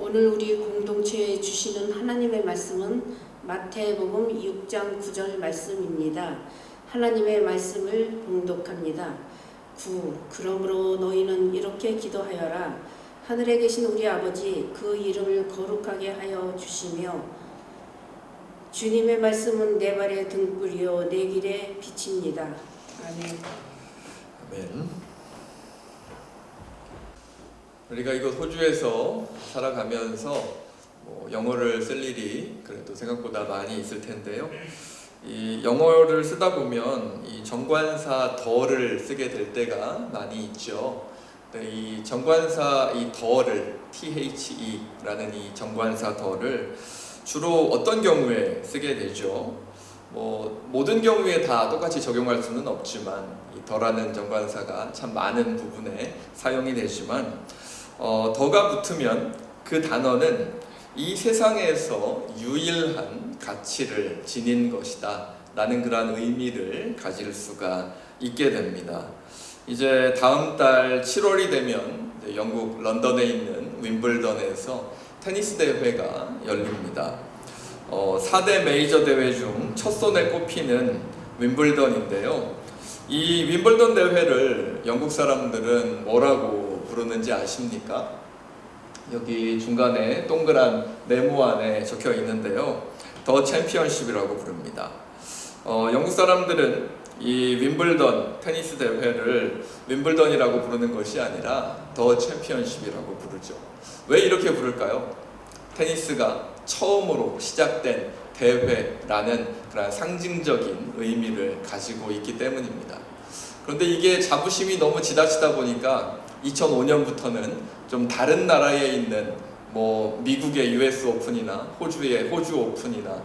오늘 우리 공동체에 주시는 하나님의 말씀은 마태복음 6장 9절 말씀입니다. 하나님의 말씀을 봉독합니다. 9. 그러므로 너희는 이렇게 기도하여라. 하늘에 계신 우리 아버지, 그 이름을 거룩하게 하여 주시며 주님의 말씀은 내 발의 등불이요 내 길의 빛입니다. 아멘. 아멘. 우리가 이곳 호주에서 살아가면서 영어를 쓸 일이 그래도 생각보다 많이 있을 텐데요. 이 영어를 쓰다 보면 이 정관사 더를 쓰게 될 때가 많이 있죠. 이 정관사 이 더를 THE라는 이 정관사 더를 주로 어떤 경우에 쓰게 되죠? 모든 경우에 다 똑같이 적용할 수는 없지만 이 더라는 정관사가 참 많은 부분에 사용이 되지만 더가 붙으면 그 단어는 이 세상에서 유일한 가치를 지닌 것이다 라는 그러한 의미를 가질 수가 있게 됩니다. 이제 다음 달 7월이 되면 영국 런던에 있는 윈블던에서 테니스 대회가 열립니다. 4대 메이저 대회 중 첫 손에 꼽히는 윈블던인데요. 이 윈블던 대회를 영국 사람들은 뭐라고 부르는지 아십니까? 여기 중간에 동그란 네모 안에 적혀 있는데요. 더 챔피언십이라고 부릅니다. 영국 사람들은 이 윈블던 테니스 대회를 윈블던이라고 부르는 것이 아니라 더 챔피언십이라고 부르죠. 왜 이렇게 부를까요? 테니스가 처음으로 시작된 대회라는 그런 상징적인 의미를 가지고 있기 때문입니다. 그런데 이게 자부심이 너무 지나치다 보니까 2005년부터는 좀 다른 나라에 있는 미국의 US 오픈이나 호주의 호주 오픈이나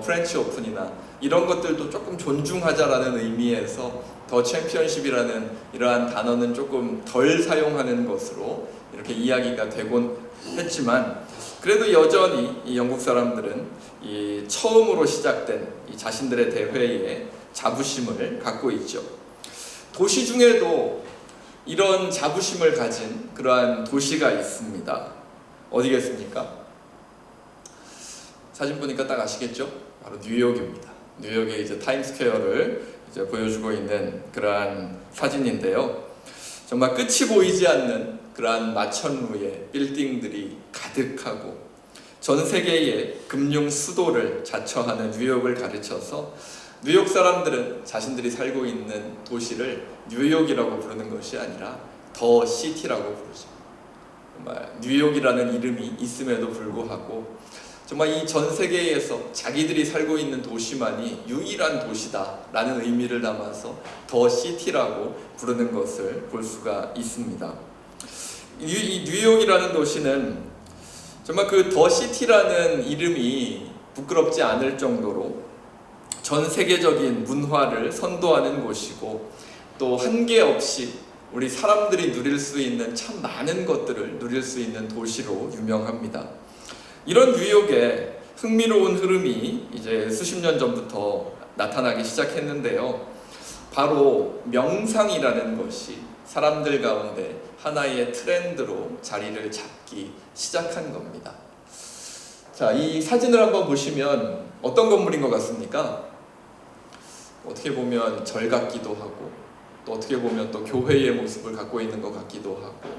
프렌치 오픈이나 이런 것들도 조금 존중하자라는 의미에서 더 챔피언십이라는 이러한 단어는 조금 덜 사용하는 것으로 이렇게 이야기가 되곤 했지만 그래도 여전히 이 영국 사람들은 이 처음으로 시작된 이 자신들의 대회에 자부심을 갖고 있죠. 도시 중에도 이런 자부심을 가진 그러한 도시가 있습니다. 어디겠습니까? 사진 보니까 딱 아시겠죠? 바로 뉴욕입니다. 뉴욕의 이제 타임스퀘어를 이제 보여주고 있는 그러한 사진인데요. 정말 끝이 보이지 않는 그러한 마천루의 빌딩들이 가득하고 전 세계의 금융 수도를 자처하는 뉴욕을 가르쳐서 뉴욕 사람들은 자신들이 살고 있는 도시를 뉴욕이라고 부르는 것이 아니라 더 시티라고 부르죠. 정말 뉴욕이라는 이름이 있음에도 불구하고 정말 이 전 세계에서 자기들이 살고 있는 도시만이 유일한 도시다라는 의미를 담아서 더 시티라고 부르는 것을 볼 수가 있습니다. 이 뉴욕이라는 도시는 정말 그 더 시티라는 이름이 부끄럽지 않을 정도로 전 세계적인 문화를 선도하는 곳이고 또 한계 없이 우리 사람들이 누릴 수 있는 참 많은 것들을 누릴 수 있는 도시로 유명합니다. 이런 뉴욕에 흥미로운 흐름이 이제 수십 년 전부터 나타나기 시작했는데요. 바로 명상이라는 것이 사람들 가운데 하나의 트렌드로 자리를 잡기 시작한 겁니다. 자, 이 사진을 한번 보시면 어떤 건물인 것 같습니까? 어떻게 보면 절 같기도 하고 또 어떻게 보면 또 교회의 모습을 갖고 있는 것 같기도 하고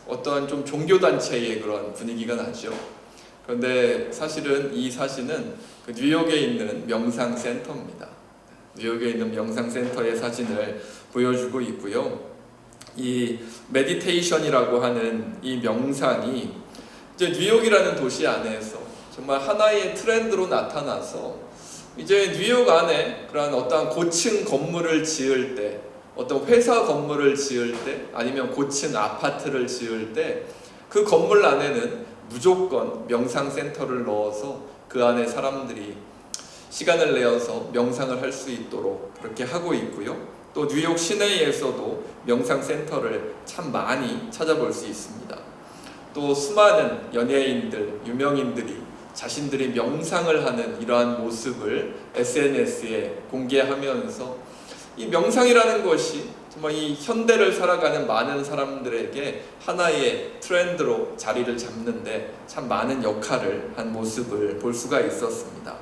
어떠한 좀 종교단체의 그런 분위기가 나죠. 그런데 사실은 이 사진은 그 뉴욕에 있는 명상센터입니다. 뉴욕에 있는 명상센터의 사진을 보여주고 있고요. 이 메디테이션이라고 하는 이 명상이 이제 뉴욕이라는 도시 안에서 정말 하나의 트렌드로 나타나서 이제 뉴욕 안에 그런 어떠한 고층 건물을 지을 때, 어떤 회사 건물을 지을 때, 아니면 고층 아파트를 지을 때 그 건물 안에는 무조건 명상센터를 넣어서 그 안에 사람들이 시간을 내어서 명상을 할 수 있도록 그렇게 하고 있고요. 또 뉴욕 시내에서도 명상센터를 참 많이 찾아볼 수 있습니다. 또 수많은 연예인들, 유명인들이 자신들이 명상을 하는 이러한 모습을 SNS에 공개하면서 이 명상이라는 것이 정말 이 현대를 살아가는 많은 사람들에게 하나의 트렌드로 자리를 잡는데 참 많은 역할을 한 모습을 볼 수가 있었습니다.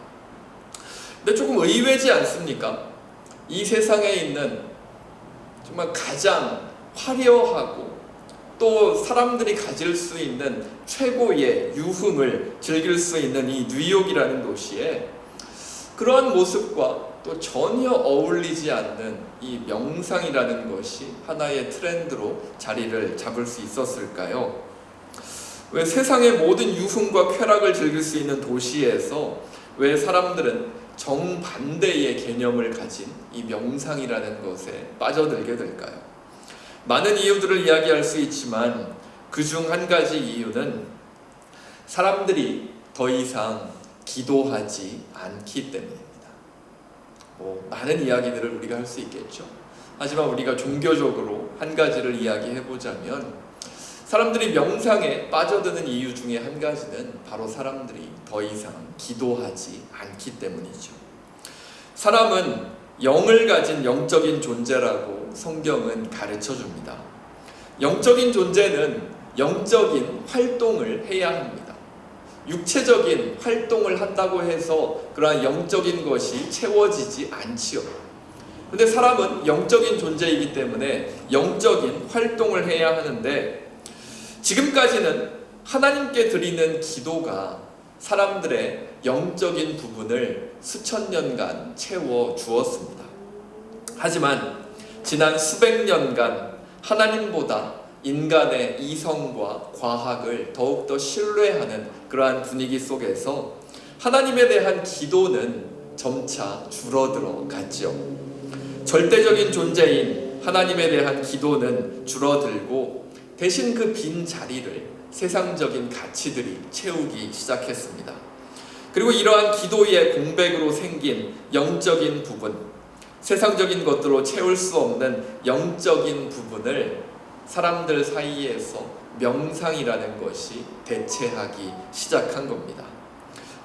근데 조금 의외지 않습니까? 이 세상에 있는 정말 가장 화려하고 또 사람들이 가질 수 있는 최고의 유흥을 즐길 수 있는 이 뉴욕이라는 도시에 그러한 모습과 또 전혀 어울리지 않는 이 명상이라는 것이 하나의 트렌드로 자리를 잡을 수 있었을까요? 왜 세상의 모든 유흥과 쾌락을 즐길 수 있는 도시에서 왜 사람들은 정반대의 개념을 가진 이 명상이라는 것에 빠져들게 될까요? 많은 이유들을 이야기할 수 있지만 그중 한 가지 이유는 사람들이 더 이상 기도하지 않기 때문입니다. 많은 이야기들을 우리가 할 수 있겠죠. 하지만 우리가 종교적으로 한 가지를 이야기해보자면 사람들이 명상에 빠져드는 이유 중에 한 가지는 바로 사람들이 더 이상 기도하지 않기 때문이죠. 사람은 영을 가진 영적인 존재라고 성경은 가르쳐줍니다. 영적인 존재는 영적인 활동을 해야 합니다. 육체적인 활동을 한다고 해서 그러한 영적인 것이 채워지지 않지요. 근데 사람은 영적인 존재이기 때문에 영적인 활동을 해야 하는데 지금까지는 하나님께 드리는 기도가 사람들의 영적인 부분을 수천 년간 채워 주었습니다. 하지만 지난 수백 년간 하나님보다 인간의 이성과 과학을 더욱더 신뢰하는 그러한 분위기 속에서 하나님에 대한 기도는 점차 줄어들어 갔지요. 절대적인 존재인 하나님에 대한 기도는 줄어들고 대신 그 빈 자리를 세상적인 가치들이 채우기 시작했습니다. 그리고 이러한 기도의 공백으로 생긴 영적인 부분, 세상적인 것들로 채울 수 없는 영적인 부분을 사람들 사이에서 명상이라는 것이 대체하기 시작한 겁니다.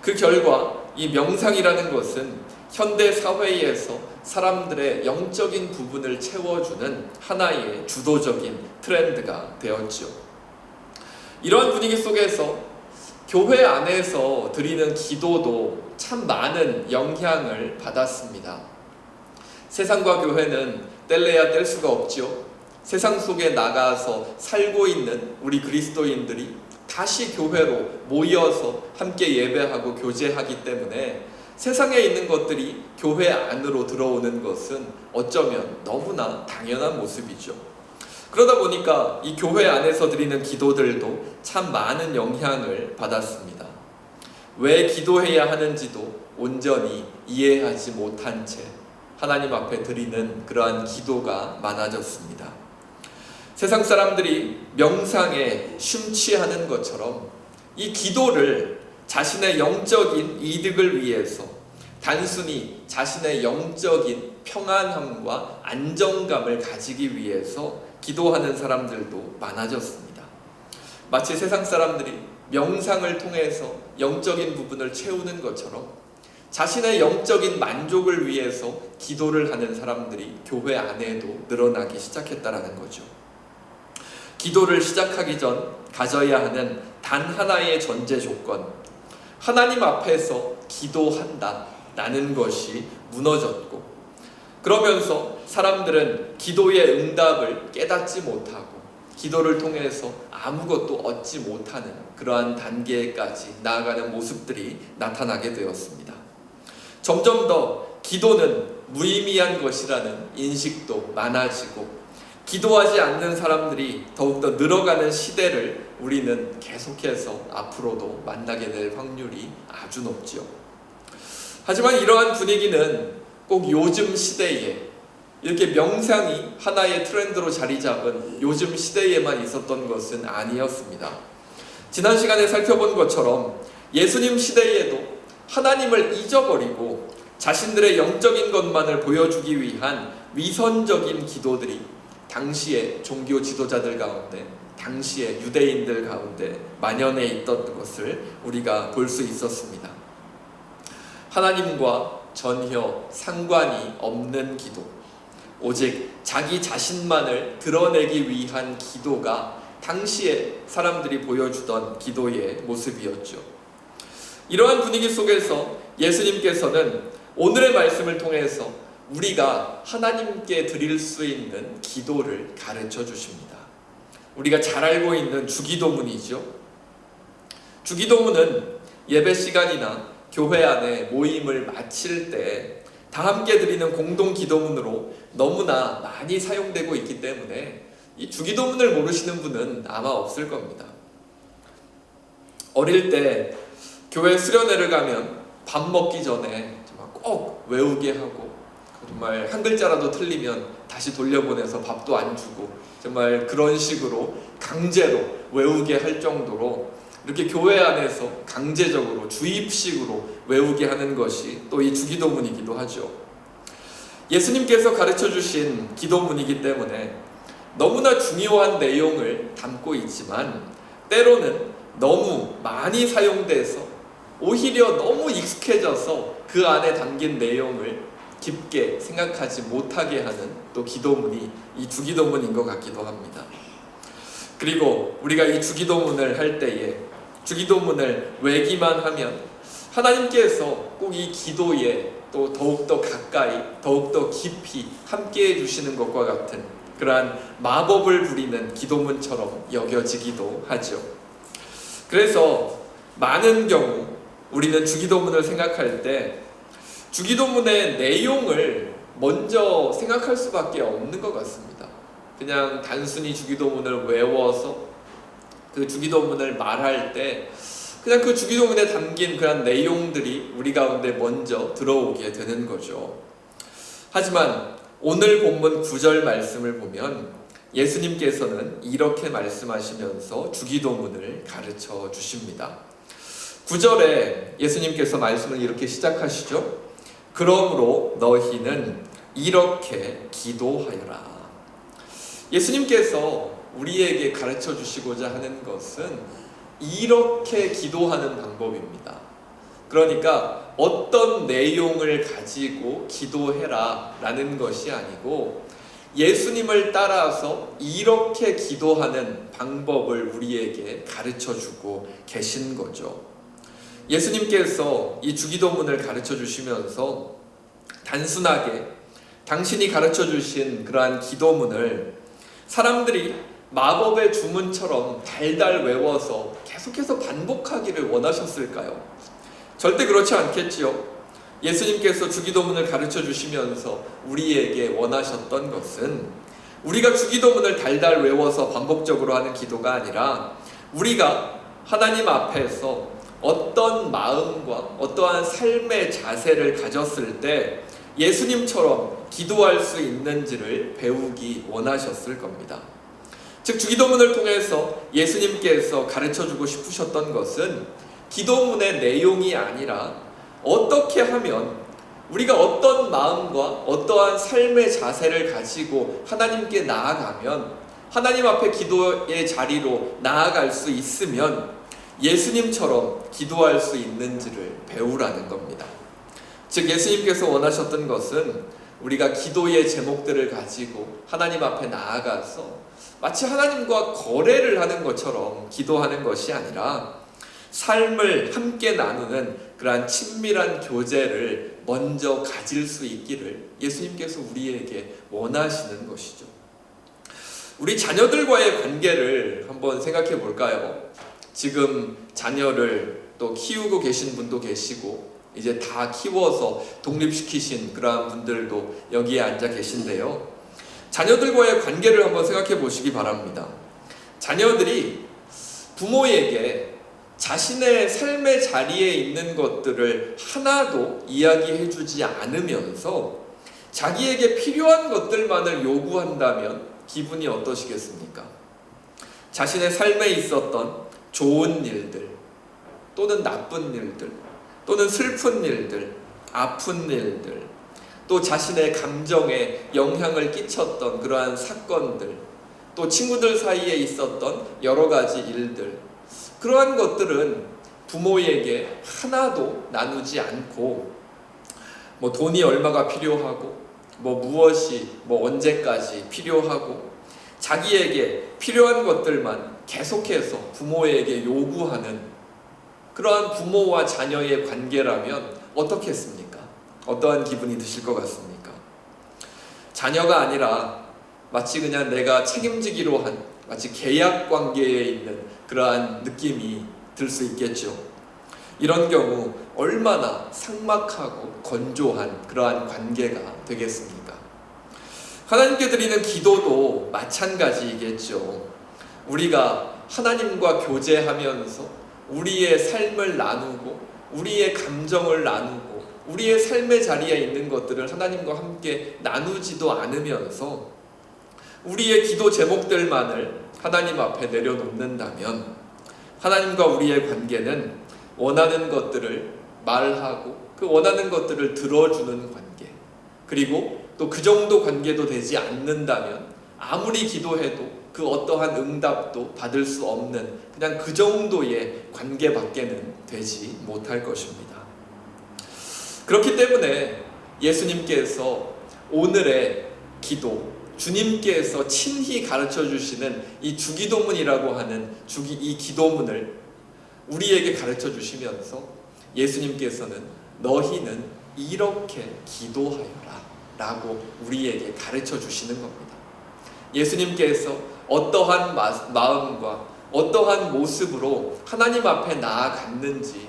그 결과 이 명상이라는 것은 현대 사회에서 사람들의 영적인 부분을 채워주는 하나의 주도적인 트렌드가 되었죠. 이러한 분위기 속에서 교회 안에서 드리는 기도도 참 많은 영향을 받았습니다. 세상과 교회는 뗄래야 뗄 수가 없죠. 세상 속에 나가서 살고 있는 우리 그리스도인들이 다시 교회로 모여서 함께 예배하고 교제하기 때문에 세상에 있는 것들이 교회 안으로 들어오는 것은 어쩌면 너무나 당연한 모습이죠. 그러다 보니까 이 교회 안에서 드리는 기도들도 참 많은 영향을 받았습니다. 왜 기도해야 하는지도 온전히 이해하지 못한 채 하나님 앞에 드리는 그러한 기도가 많아졌습니다. 세상 사람들이 명상에 심취하는 것처럼 이 기도를 자신의 영적인 이득을 위해서 단순히 자신의 영적인 평안함과 안정감을 가지기 위해서 기도하는 사람들도 많아졌습니다. 마치 세상 사람들이 명상을 통해서 영적인 부분을 채우는 것처럼 자신의 영적인 만족을 위해서 기도를 하는 사람들이 교회 안에도 늘어나기 시작했다는 거죠. 기도를 시작하기 전 가져야 하는 단 하나의 전제 조건, 하나님 앞에서 기도한다라는 것이 무너졌고, 그러면서 사람들은 기도의 응답을 깨닫지 못하고 기도를 통해서 아무것도 얻지 못하는 그러한 단계까지 나아가는 모습들이 나타나게 되었습니다. 점점 더 기도는 무의미한 것이라는 인식도 많아지고 기도하지 않는 사람들이 더욱더 늘어가는 시대를 우리는 계속해서 앞으로도 만나게 될 확률이 아주 높지요. 하지만 이러한 분위기는 꼭 요즘 시대에 이렇게 명상이 하나의 트렌드로 자리 잡은 요즘 시대에만 있었던 것은 아니었습니다. 지난 시간에 살펴본 것처럼 예수님 시대에도 하나님을 잊어버리고 자신들의 영적인 것만을 보여주기 위한 위선적인 기도들이 당시의 종교 지도자들 가운데, 당시의 유대인들 가운데 만연해 있던 것을 우리가 볼 수 있었습니다. 하나님과 전혀 상관이 없는 기도, 오직 자기 자신만을 드러내기 위한 기도가 당시에 사람들이 보여주던 기도의 모습이었죠. 이러한 분위기 속에서 예수님께서는 오늘의 말씀을 통해서 우리가 하나님께 드릴 수 있는 기도를 가르쳐 주십니다. 우리가 잘 알고 있는 주기도문이죠. 주기도문은 예배 시간이나 교회 안에 모임을 마칠 때 다 함께 드리는 공동 기도문으로 너무나 많이 사용되고 있기 때문에 이 주기도문을 모르시는 분은 아마 없을 겁니다. 어릴 때 교회 수련회를 가면 밥 먹기 전에 정말 꼭 외우게 하고, 정말 한 글자라도 틀리면 다시 돌려보내서 밥도 안 주고, 정말 그런 식으로 강제로 외우게 할 정도로 이렇게 교회 안에서 강제적으로 주입식으로 외우게 하는 것이 또 이 주기도문이기도 하죠. 예수님께서 가르쳐 주신 기도문이기 때문에 너무나 중요한 내용을 담고 있지만 때로는 너무 많이 사용돼서 오히려 너무 익숙해져서 그 안에 담긴 내용을 깊게 생각하지 못하게 하는 또 기도문이 이 주기도문인 것 같기도 합니다. 그리고 우리가 이 주기도문을 할 때에 주기도문을 외기만 하면 하나님께서 꼭 이 기도에 또 더욱더 가까이 더욱더 깊이 함께 해주시는 것과 같은 그러한 마법을 부리는 기도문처럼 여겨지기도 하죠. 그래서 많은 경우 우리는 주기도문을 생각할 때 주기도문의 내용을 먼저 생각할 수밖에 없는 것 같습니다. 그냥 단순히 주기도문을 외워서 그 주기도문을 말할 때 그냥 그 주기도문에 담긴 그런 내용들이 우리 가운데 먼저 들어오게 되는 거죠. 하지만 오늘 본문 9절 말씀을 보면 예수님께서는 이렇게 말씀하시면서 주기도문을 가르쳐 주십니다. 9절에 예수님께서 말씀을 이렇게 시작하시죠. 그러므로 너희는 이렇게 기도하여라. 예수님께서 우리에게 가르쳐 주시고자 하는 것은 이렇게 기도하는 방법입니다. 그러니까 어떤 내용을 가지고 기도해라 라는 것이 아니고 예수님을 따라서 이렇게 기도하는 방법을 우리에게 가르쳐 주고 계신 거죠. 예수님께서 이 주기도문을 가르쳐 주시면서 단순하게 당신이 가르쳐 주신 그러한 기도문을 사람들이 마법의 주문처럼 달달 외워서 계속해서 반복하기를 원하셨을까요? 절대 그렇지 않겠지요. 예수님께서 주기도문을 가르쳐 주시면서 우리에게 원하셨던 것은 우리가 주기도문을 달달 외워서 반복적으로 하는 기도가 아니라 우리가 하나님 앞에서 어떤 마음과 어떠한 삶의 자세를 가졌을 때 예수님처럼 기도할 수 있는지를 배우기 원하셨을 겁니다. 즉 주기도문을 통해서 예수님께서 가르쳐주고 싶으셨던 것은 기도문의 내용이 아니라 어떻게 하면 우리가 어떤 마음과 어떠한 삶의 자세를 가지고 하나님께 나아가면 하나님 앞에 기도의 자리로 나아갈 수 있으면 예수님처럼 기도할 수 있는지를 배우라는 겁니다. 즉 예수님께서 원하셨던 것은 우리가 기도의 제목들을 가지고 하나님 앞에 나아가서 마치 하나님과 거래를 하는 것처럼 기도하는 것이 아니라 삶을 함께 나누는 그러한 친밀한 교제를 먼저 가질 수 있기를 예수님께서 우리에게 원하시는 것이죠. 우리 자녀들과의 관계를 한번 생각해 볼까요? 지금 자녀를 또 키우고 계신 분도 계시고 이제 다 키워서 독립시키신 그러한 분들도 여기에 앉아 계신데요. 자녀들과의 관계를 한번 생각해 보시기 바랍니다. 자녀들이 부모에게 자신의 삶의 자리에 있는 것들을 하나도 이야기해 주지 않으면서 자기에게 필요한 것들만을 요구한다면 기분이 어떠시겠습니까? 자신의 삶에 있었던 좋은 일들 또는 나쁜 일들 또는 슬픈 일들, 아픈 일들, 또 자신의 감정에 영향을 끼쳤던 그러한 사건들, 또 친구들 사이에 있었던 여러 가지 일들, 그러한 것들은 부모에게 하나도 나누지 않고 돈이 얼마가 필요하고 무엇이 언제까지 필요하고 자기에게 필요한 것들만 계속해서 부모에게 요구하는 그러한 부모와 자녀의 관계라면 어떻겠습니까? 어떠한 기분이 드실 것 같습니까? 자녀가 아니라 마치 그냥 내가 책임지기로 한 마치 계약 관계에 있는 그러한 느낌이 들 수 있겠죠. 이런 경우 얼마나 삭막하고 건조한 그러한 관계가 되겠습니까? 하나님께 드리는 기도도 마찬가지이겠죠. 우리가 하나님과 교제하면서 우리의 삶을 나누고 우리의 감정을 나누고 우리의 삶의 자리에 있는 것들을 하나님과 함께 나누지도 않으면서 우리의 기도 제목들만을 하나님 앞에 내려놓는다면 하나님과 우리의 관계는 원하는 것들을 말하고 그 원하는 것들을 들어주는 관계, 그리고 또 그 정도 관계도 되지 않는다면 아무리 기도해도 그 어떠한 응답도 받을 수 없는 그냥 그 정도의 관계밖에는 되지 못할 것입니다. 그렇기 때문에 예수님께서 오늘의 기도, 주님께서 친히 가르쳐 주시는 이 주기도문이라고 하는 이 기도문을 우리에게 가르쳐 주시면서 예수님께서는 너희는 이렇게 기도하여라 라고 우리에게 가르쳐 주시는 겁니다. 예수님께서 어떠한 마음과 어떠한 모습으로 하나님 앞에 나아갔는지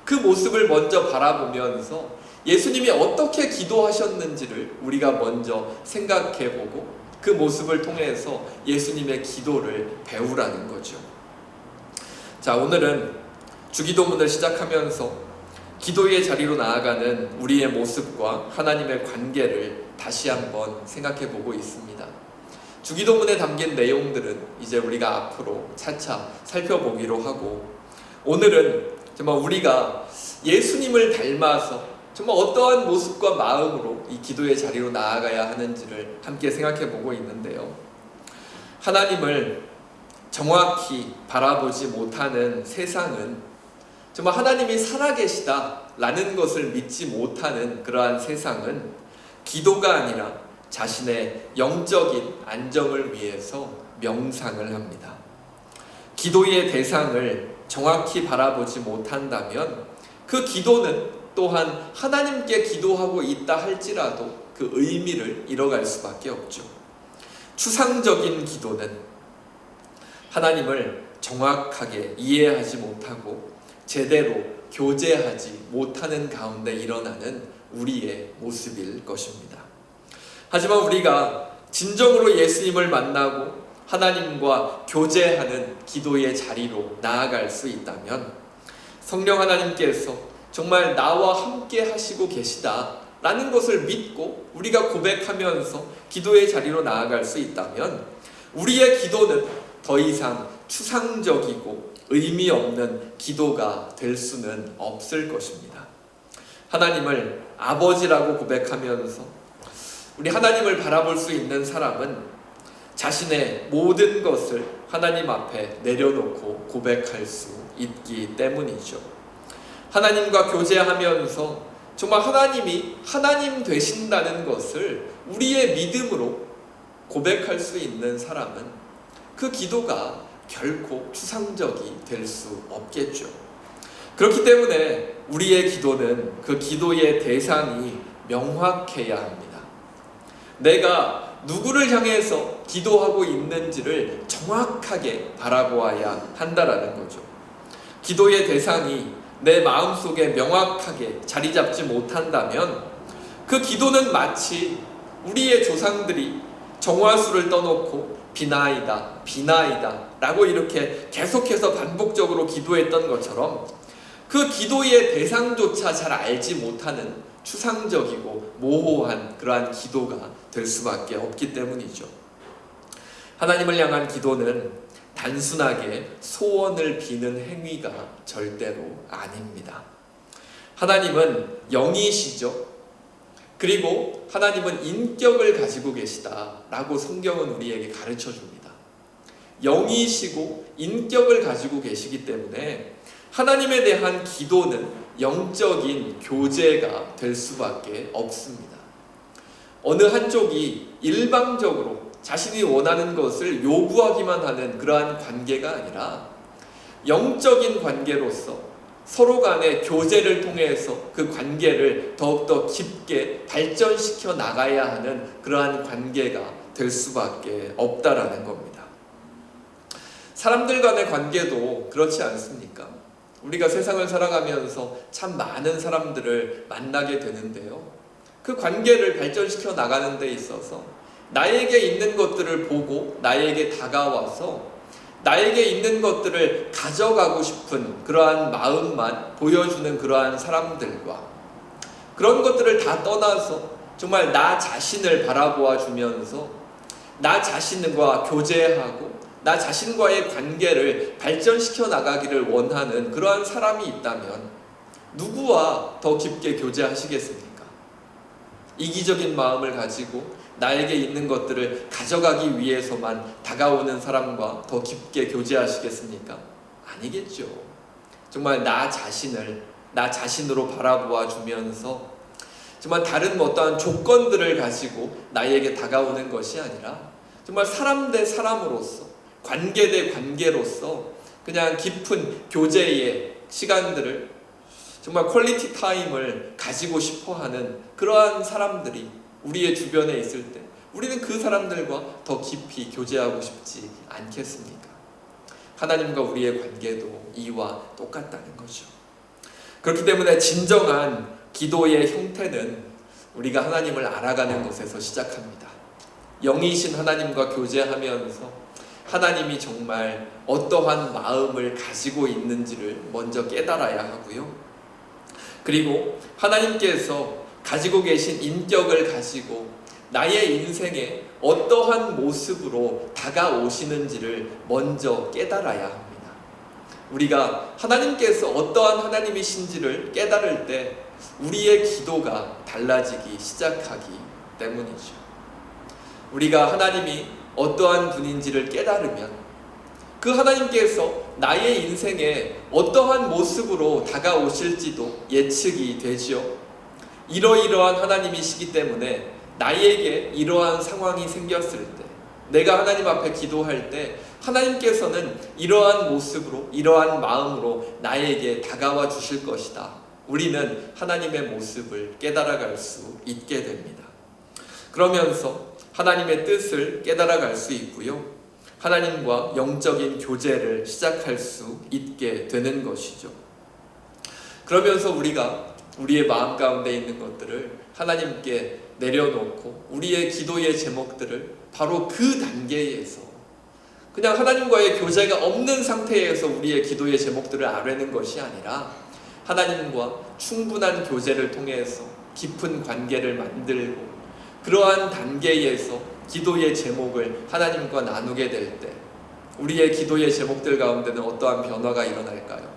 그 모습을 먼저 바라보면서 예수님이 어떻게 기도하셨는지를 우리가 먼저 생각해보고 그 모습을 통해서 예수님의 기도를 배우라는 거죠. 자, 오늘은 주기도문을 시작하면서 기도의 자리로 나아가는 우리의 모습과 하나님의 관계를 다시 한번 생각해 보고 있습니다. 주기도문에 담긴 내용들은 이제 우리가 앞으로 차차 살펴보기로 하고, 오늘은 정말 우리가 예수님을 닮아서 정말 어떠한 모습과 마음으로 이 기도의 자리로 나아가야 하는지를 함께 생각해 보고 있는데요. 하나님을 정확히 바라보지 못하는 세상은 정말 하나님이 살아계시다라는 것을 믿지 못하는 그러한 세상은 기도가 아니라 자신의 영적인 안정을 위해서 명상을 합니다. 기도의 대상을 정확히 바라보지 못한다면 그 기도는 또한 하나님께 기도하고 있다 할지라도 그 의미를 잃어갈 수밖에 없죠. 추상적인 기도는 하나님을 정확하게 이해하지 못하고 제대로 교제하지 못하는 가운데 일어나는 우리의 모습일 것입니다. 하지만 우리가 진정으로 예수님을 만나고 하나님과 교제하는 기도의 자리로 나아갈 수 있다면 성령 하나님께서 정말 나와 함께 하시고 계시다라는 것을 믿고 우리가 고백하면서 기도의 자리로 나아갈 수 있다면 우리의 기도는 더 이상 추상적이고 의미 없는 기도가 될 수는 없을 것입니다. 하나님을 아버지라고 고백하면서 우리 하나님을 바라볼 수 있는 사람은 자신의 모든 것을 하나님 앞에 내려놓고 고백할 수 있기 때문이죠. 하나님과 교제하면서 정말 하나님이 하나님 되신다는 것을 우리의 믿음으로 고백할 수 있는 사람은 그 기도가 결코 추상적이 될 수 없겠죠. 그렇기 때문에 우리의 기도는 그 기도의 대상이 명확해야 합니다. 내가 누구를 향해서 기도하고 있는지를 정확하게 바라보아야 한다라는 거죠. 기도의 대상이 내 마음속에 명확하게 자리 잡지 못한다면 그 기도는 마치 우리의 조상들이 정화수를 떠놓고 비나이다, 비나이다 라고 이렇게 계속해서 반복적으로 기도했던 것처럼 그 기도의 대상조차 잘 알지 못하는 추상적이고 모호한 그러한 기도가 될 수밖에 없기 때문이죠. 하나님을 향한 기도는 단순하게 소원을 비는 행위가 절대로 아닙니다. 하나님은 영이시죠. 그리고 하나님은 인격을 가지고 계시다라고 성경은 우리에게 가르쳐 줍니다. 영이시고 인격을 가지고 계시기 때문에 하나님에 대한 기도는 영적인 교제가 될 수밖에 없습니다. 어느 한쪽이 일방적으로 자신이 원하는 것을 요구하기만 하는 그러한 관계가 아니라 영적인 관계로서 서로 간의 교제를 통해서 그 관계를 더욱더 깊게 발전시켜 나가야 하는 그러한 관계가 될 수밖에 없다라는 겁니다. 사람들 간의 관계도 그렇지 않습니까? 우리가 세상을 살아가면서 참 많은 사람들을 만나게 되는데요. 그 관계를 발전시켜 나가는 데 있어서 나에게 있는 것들을 보고 나에게 다가와서 나에게 있는 것들을 가져가고 싶은 그러한 마음만 보여주는 그러한 사람들과 그런 것들을 다 떠나서 정말 나 자신을 바라보아 주면서 나 자신과 교제하고 나 자신과의 관계를 발전시켜 나가기를 원하는 그러한 사람이 있다면 누구와 더 깊게 교제하시겠습니까? 이기적인 마음을 가지고 나에게 있는 것들을 가져가기 위해서만 다가오는 사람과 더 깊게 교제하시겠습니까? 아니겠죠. 정말 나 자신을 나 자신으로 바라보아 주면서 정말 다른 어떠한 조건들을 가지고 나에게 다가오는 것이 아니라 정말 사람 대 사람으로서 관계 대 관계로서 그냥 깊은 교제의 시간들을 정말 퀄리티 타임을 가지고 싶어하는 그러한 사람들이 우리의 주변에 있을 때 우리는 그 사람들과 더 깊이 교제하고 싶지 않겠습니까? 하나님과 우리의 관계도 이와 똑같다는 거죠. 그렇기 때문에 진정한 기도의 형태는 우리가 하나님을 알아가는 것에서 시작합니다. 영이신 하나님과 교제하면서 하나님이 정말 어떠한 마음을 가지고 있는지를 먼저 깨달아야 하고요. 그리고 하나님께서 가지고 계신 인격을 가지고 나의 인생에 어떠한 모습으로 다가오시는지를 먼저 깨달아야 합니다. 우리가 하나님께서 어떠한 하나님이신지를 깨달을 때 우리의 기도가 달라지기 시작하기 때문이죠. 우리가 하나님이 어떠한 분인지를 깨달으면 그 하나님께서 나의 인생에 어떠한 모습으로 다가오실지도 예측이 되지요. 이러이러한 하나님이시기 때문에 나에게 이러한 상황이 생겼을 때 내가 하나님 앞에 기도할 때 하나님께서는 이러한 모습으로 이러한 마음으로 나에게 다가와 주실 것이다. 우리는 하나님의 모습을 깨달아갈 수 있게 됩니다. 그러면서 하나님의 뜻을 깨달아갈 수 있고요. 하나님과 영적인 교제를 시작할 수 있게 되는 것이죠. 그러면서 우리가 우리의 마음 가운데 있는 것들을 하나님께 내려놓고 우리의 기도의 제목들을 바로 그 단계에서 그냥 하나님과의 교제가 없는 상태에서 우리의 기도의 제목들을 아뢰는 것이 아니라 하나님과 충분한 교제를 통해서 깊은 관계를 만들고 그러한 단계에서 기도의 제목을 하나님과 나누게 될 때 우리의 기도의 제목들 가운데는 어떠한 변화가 일어날까요?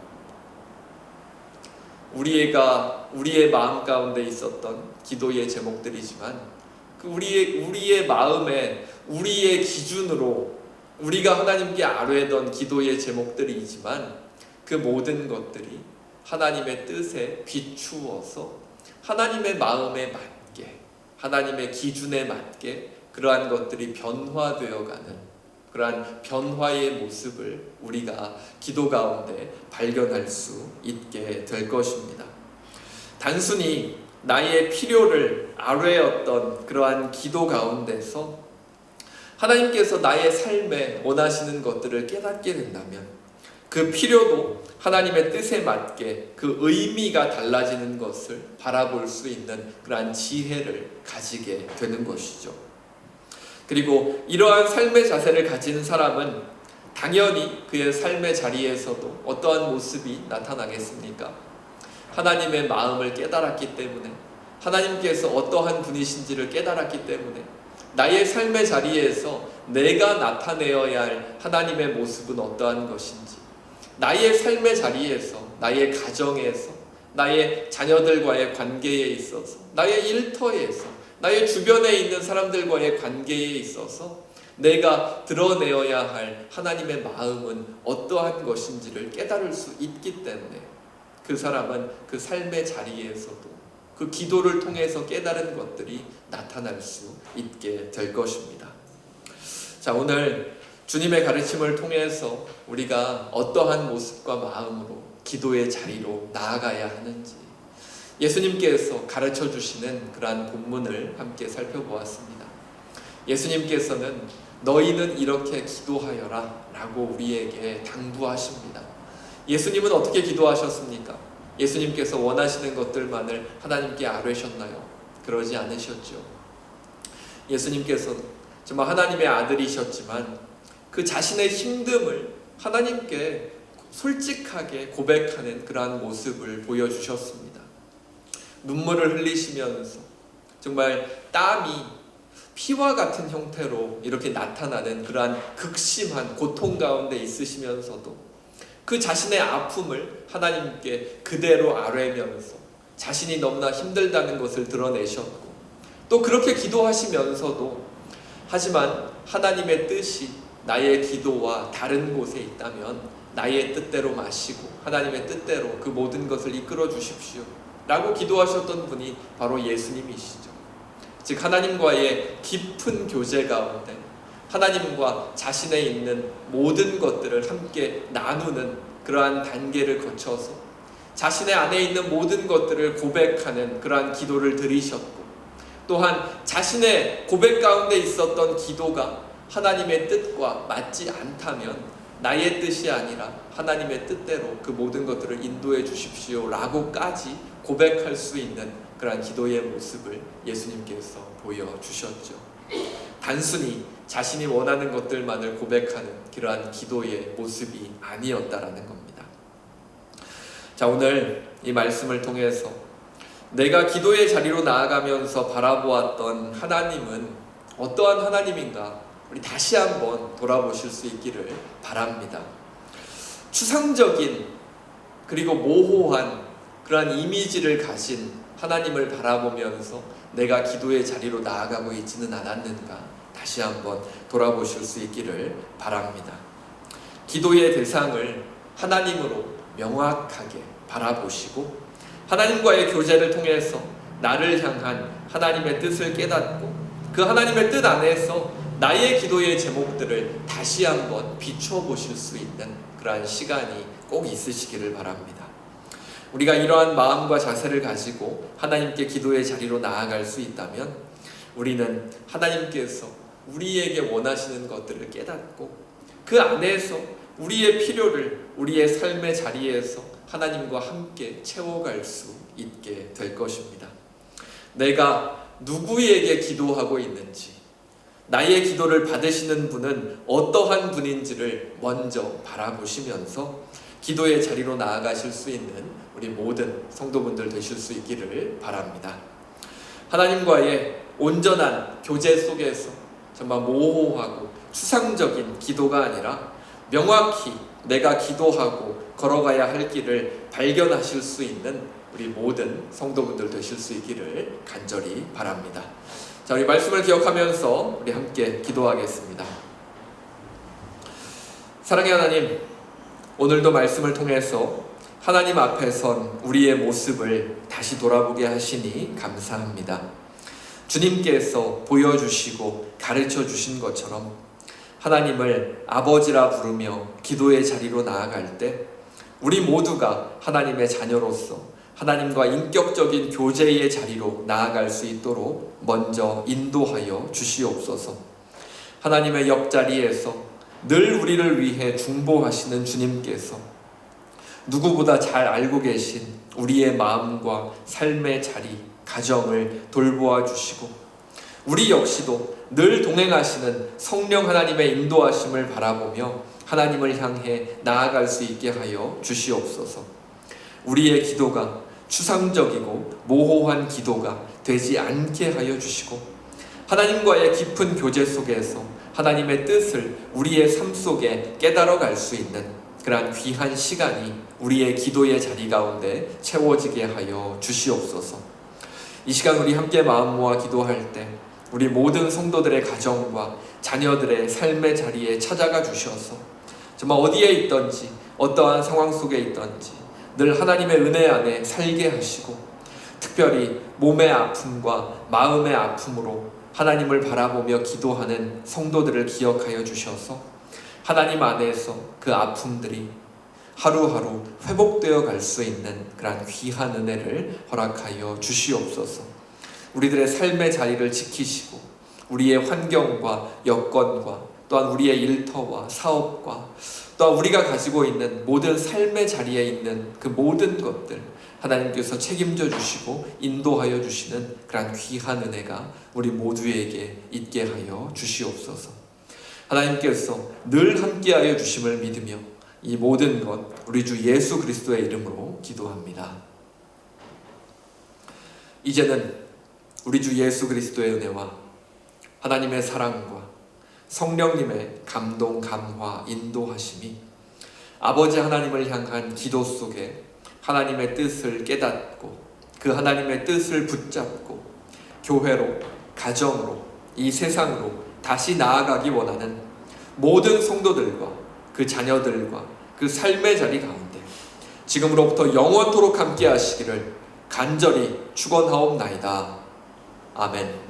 우리의 마음 가운데 있었던 기도의 제목들이지만 그 우리의 마음에 우리의 기준으로 우리가 하나님께 아뢰던 기도의 제목들이지만 그 모든 것들이 하나님의 뜻에 비추어서 하나님의 마음에 맞게 하나님의 기준에 맞게 그러한 것들이 변화되어가는 그러한 변화의 모습을 우리가 기도 가운데 발견할 수 있게 될 것입니다. 단순히 나의 필요를 아뢰었던 그러한 기도 가운데서 하나님께서 나의 삶에 원하시는 것들을 깨닫게 된다면 그 필요도 하나님의 뜻에 맞게 그 의미가 달라지는 것을 바라볼 수 있는 그러한 지혜를 가지게 되는 것이죠. 그리고 이러한 삶의 자세를 가진 사람은 당연히 그의 삶의 자리에서도 어떠한 모습이 나타나겠습니까? 하나님의 마음을 깨달았기 때문에 하나님께서 어떠한 분이신지를 깨달았기 때문에 나의 삶의 자리에서 내가 나타내어야 할 하나님의 모습은 어떠한 것인지 나의 삶의 자리에서 나의 가정에서 나의 자녀들과의 관계에 있어서 나의 일터에서 나의 주변에 있는 사람들과의 관계에 있어서 내가 드러내어야 할 하나님의 마음은 어떠한 것인지를 깨달을 수 있기 때문에 그 사람은 그 삶의 자리에서도 그 기도를 통해서 깨달은 것들이 나타날 수 있게 될 것입니다. 자, 오늘 주님의 가르침을 통해서 우리가 어떠한 모습과 마음으로 기도의 자리로 나아가야 하는지 예수님께서 가르쳐 주시는 그러한 본문을 함께 살펴보았습니다. 예수님께서는 너희는 이렇게 기도하여라 라고 우리에게 당부하십니다. 예수님은 어떻게 기도하셨습니까? 예수님께서 원하시는 것들만을 하나님께 아뢰셨나요? 그러지 않으셨죠. 예수님께서 정말 하나님의 아들이셨지만 그 자신의 힘듦을 하나님께 솔직하게 고백하는 그러한 모습을 보여주셨습니다. 눈물을 흘리시면서 정말 땀이 피와 같은 형태로 이렇게 나타나는 그러한 극심한 고통 가운데 있으시면서도 그 자신의 아픔을 하나님께 그대로 아뢰면서 자신이 너무나 힘들다는 것을 드러내셨고, 또 그렇게 기도하시면서도 하지만 하나님의 뜻이 나의 기도와 다른 곳에 있다면 나의 뜻대로 마시고 하나님의 뜻대로 그 모든 것을 이끌어 주십시오 라고 기도하셨던 분이 바로 예수님이시죠. 즉 하나님과의 깊은 교제 가운데 하나님과 자신에 있는 모든 것들을 함께 나누는 그러한 단계를 거쳐서 자신의 안에 있는 모든 것들을 고백하는 그러한 기도를 드리셨고, 또한 자신의 고백 가운데 있었던 기도가 하나님의 뜻과 맞지 않다면 나의 뜻이 아니라 하나님의 뜻대로 그 모든 것들을 인도해 주십시오 라고까지 고백할 수 있는 그러한 기도의 모습을 예수님께서 보여주셨죠. 단순히 자신이 원하는 것들만을 고백하는 그러한 기도의 모습이 아니었다라는 겁니다. 자, 오늘 이 말씀을 통해서 내가 기도의 자리로 나아가면서 바라보았던 하나님은 어떠한 하나님인가 우리 다시 한번 돌아보실 수 있기를 바랍니다. 추상적인 그리고 모호한 그러한 이미지를 가진 하나님을 바라보면서 내가 기도의 자리로 나아가고 있지는 않았는가 다시 한번 돌아보실 수 있기를 바랍니다. 기도의 대상을 하나님으로 명확하게 바라보시고 하나님과의 교제를 통해서 나를 향한 하나님의 뜻을 깨닫고 그 하나님의 뜻 안에서 나의 기도의 제목들을 다시 한번 비추어 보실 수 있는 그러한 시간이 꼭 있으시기를 바랍니다. 우리가 이러한 마음과 자세를 가지고 하나님께 기도의 자리로 나아갈 수 있다면 우리는 하나님께서 우리에게 원하시는 것들을 깨닫고 그 안에서 우리의 필요를 우리의 삶의 자리에서 하나님과 함께 채워갈 수 있게 될 것입니다. 내가 누구에게 기도하고 있는지, 나의 기도를 받으시는 분은 어떠한 분인지를 먼저 바라보시면서 기도의 자리로 나아가실 수 있는 우리 모든 성도분들 되실 수 있기를 바랍니다. 하나님과의 온전한 교제 속에서 정말 모호하고 추상적인 기도가 아니라 명확히 내가 기도하고 걸어가야 할 길을 발견하실 수 있는 우리 모든 성도분들 되실 수 있기를 간절히 바랍니다. 자, 우리 말씀을 기억하면서 우리 함께 기도하겠습니다. 사랑의 하나님, 오늘도 말씀을 통해서 하나님 앞에 선 우리의 모습을 다시 돌아보게 하시니 감사합니다. 주님께서 보여주시고 가르쳐 주신 것처럼 하나님을 아버지라 부르며 기도의 자리로 나아갈 때 우리 모두가 하나님의 자녀로서 하나님과 인격적인 교제의 자리로 나아갈 수 있도록 먼저 인도하여 주시옵소서. 하나님의 옆자리에서 늘 우리를 위해 중보하시는 주님께서 누구보다 잘 알고 계신 우리의 마음과 삶의 자리, 가정을 돌보아 주시고 우리 역시도 늘 동행하시는 성령 하나님의 인도하심을 바라보며 하나님을 향해 나아갈 수 있게 하여 주시옵소서. 우리의 기도가 추상적이고 모호한 기도가 되지 않게 하여 주시고 하나님과의 깊은 교제 속에서 하나님의 뜻을 우리의 삶 속에 깨달아 갈 수 있는 그러한 귀한 시간이 우리의 기도의 자리 가운데 채워지게 하여 주시옵소서. 이 시간 우리 함께 마음 모아 기도할 때 우리 모든 성도들의 가정과 자녀들의 삶의 자리에 찾아가 주셔서 정말 어디에 있든지 어떠한 상황 속에 있든지 늘 하나님의 은혜 안에 살게 하시고 특별히 몸의 아픔과 마음의 아픔으로 하나님을 바라보며 기도하는 성도들을 기억하여 주셔서 하나님 안에서 그 아픔들이 하루하루 회복되어 갈 수 있는 그러한 귀한 은혜를 허락하여 주시옵소서. 우리들의 삶의 자리를 지키시고 우리의 환경과 여건과 또한 우리의 일터와 사업과 또한 우리가 가지고 있는 모든 삶의 자리에 있는 그 모든 것들 하나님께서 책임져 주시고 인도하여 주시는 그러한 귀한 은혜가 우리 모두에게 있게 하여 주시옵소서. 하나님께서 늘 함께하여 주심을 믿으며 이 모든 것 우리 주 예수 그리스도의 이름으로 기도합니다. 이제는 우리 주 예수 그리스도의 은혜와 하나님의 사랑과 성령님의 감동, 감화, 인도하심이 아버지 하나님을 향한 기도 속에 하나님의 뜻을 깨닫고 그 하나님의 뜻을 붙잡고 교회로, 가정으로, 이 세상으로 다시 나아가기 원하는 모든 성도들과 그 자녀들과 그 삶의 자리 가운데 지금으로부터 영원토록 함께 하시기를 간절히 축원하옵나이다. 아멘.